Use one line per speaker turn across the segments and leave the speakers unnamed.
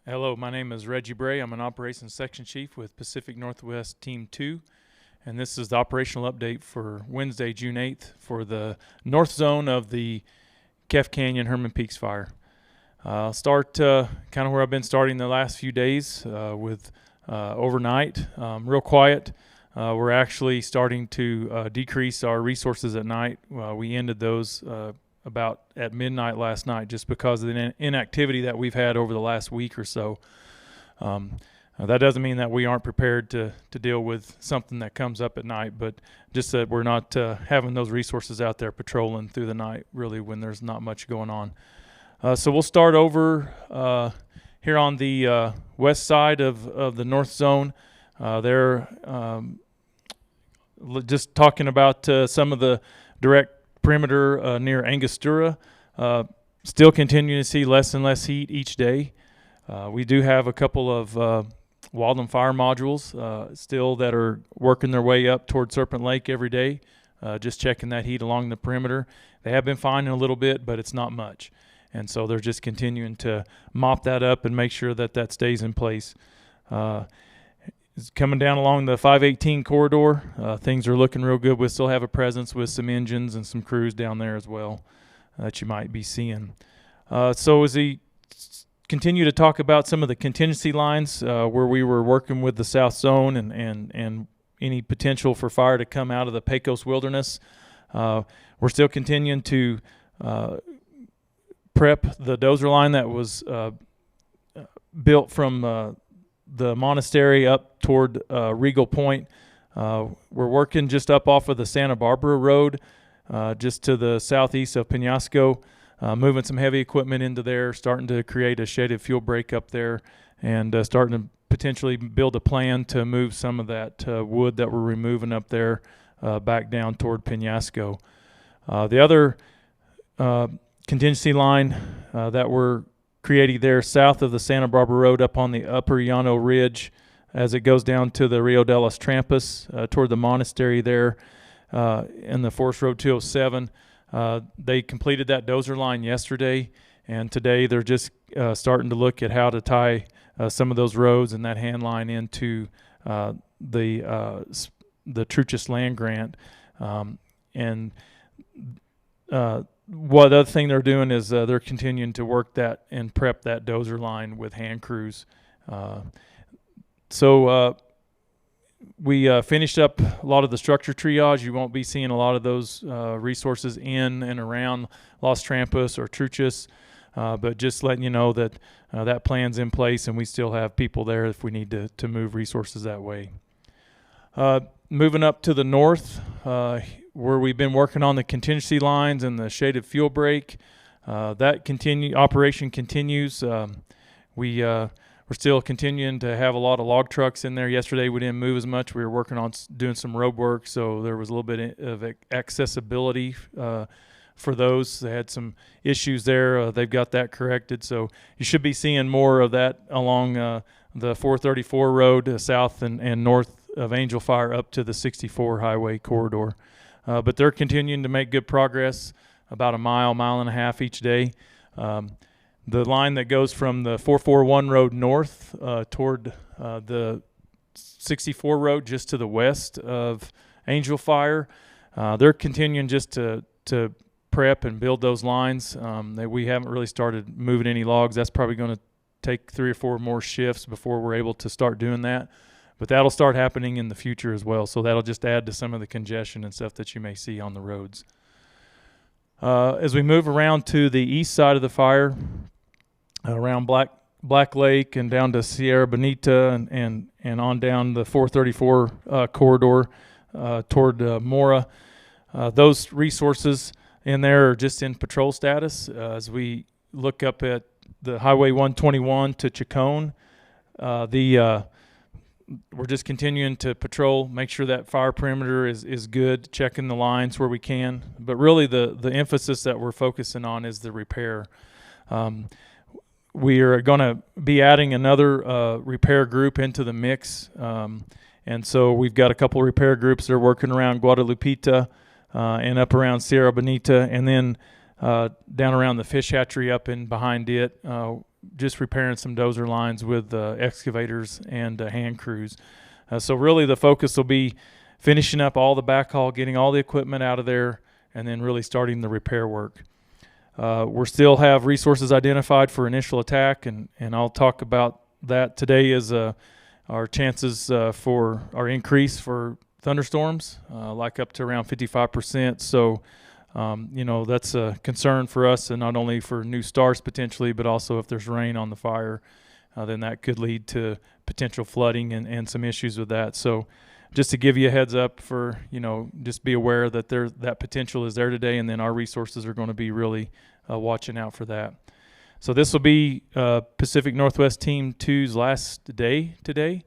Hello, my name is Reggie Bray. I'm an operations section chief with Pacific Northwest Team 2, and this is the operational update for Wednesday, June 8th for the north zone of the Kef Canyon Herman Peaks fire. I'll start kind of where I've been starting the last few days with overnight, real quiet. We're actually starting to decrease our resources at night. We ended those about at midnight last night just because of the inactivity that we've had over the last week or so. That doesn't mean that we aren't prepared to deal with something that comes up at night, but just that we're not having those resources out there patrolling through the night really when there's not much going on. So we'll start over here on the west side of the north zone. There, just talking about some of the direct perimeter near Angostura, still continuing to see less and less heat each day. We do have a couple of wildland fire modules still that are working their way up toward Serpent Lake every day, just checking that heat along the perimeter. They have been finding a little bit, but it's not much. And so they're just continuing to mop that up and make sure that that stays in place. It's coming down along the 518 corridor. Things are looking real good. We still have a presence with some engines and some crews down there as well that you might be seeing. So as we continue to talk about some of the contingency lines where we were working with the South Zone and any potential for fire to come out of the Pecos Wilderness, we're still continuing to prep the dozer line that was built from the monastery up toward Regal Point. We're working just up off of the Santa Barbara Road, just to the southeast of Penasco, moving some heavy equipment into there, starting to create a shaded fuel break up there, and starting to potentially build a plan to move some of that wood that we're removing up there back down toward Penasco. The other contingency line that we're creating there south of the Santa Barbara Road up on the upper Llano Ridge as it goes down to the Rio de los Trampas toward the monastery there in the Forest Road 207. They completed that dozer line yesterday, and today they're just starting to look at how to tie some of those roads and that hand line into the Truchas land grant. What the other thing they're doing is they're continuing to work that and prep that dozer line with hand crews. So we finished up a lot of the structure triage. You won't be seeing a lot of those resources in and around Los Trampas or Truchas, but just letting you know that that plan's in place and we still have people there if we need to move resources that way. Moving up to the north, where we've been working on the contingency lines and the shaded fuel break, that operation continues. We're still continuing to have a lot of log trucks in there. Yesterday we didn't move as much. We were working on doing some road work, so there was a little bit of accessibility for those. They had some issues there. They've got that corrected, so you should be seeing more of that along the 434 road south and north of Angel Fire up to the 64 highway corridor. But they're continuing to make good progress, about a mile and a half each day. The line that goes from the 441 road north toward the 64 road just to the west of Angel Fire, they're continuing just to prep and build those lines. We haven't really started moving any logs. That's probably going to take 3 or 4 more shifts before we're able to start doing that. But that'll start happening in the future as well, so that'll just add to some of the congestion and stuff that you may see on the roads. As we move around to the east side of the fire, around Black Lake and down to Sierra Bonita and on down the 434 corridor toward Mora, those resources in there are just in patrol status. As we look up at the Highway 121 to Chacon, we're just continuing to patrol, make sure that fire perimeter is good, checking the lines where we can. But really the emphasis that we're focusing on is the repair. We are going to be adding another repair group into the mix. And so we've got a couple of repair groups that are working around Guadalupita and up around Sierra Bonita, and then down around the fish hatchery up in behind it. just repairing some dozer lines with excavators and hand crews. So really the focus will be finishing up all the backhaul, getting all the equipment out of there, and then really starting the repair work. We still have resources identified for initial attack, and I'll talk about that today as our chances for our increase for thunderstorms, like up to around 55%. So, that's a concern for us, and not only for new starts potentially, but also if there's rain on the fire, then that could lead to potential flooding and some issues with that. So just to give you a heads up for, just be aware that that potential is there today, and then our resources are going to be really watching out for that. So this will be Pacific Northwest Team 2's last day today,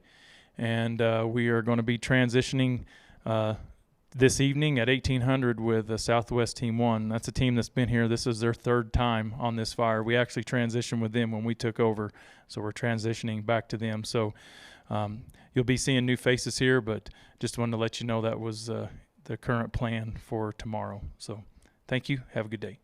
and we are going to be transitioning this evening at 1800 with Southwest Team 1. That's a team that's been here. This is their third time on this fire. We actually transitioned with them when we took over, so we're transitioning back to them. So you'll be seeing new faces here, but just wanted to let you know that was the current plan for tomorrow. So thank you. Have a good day.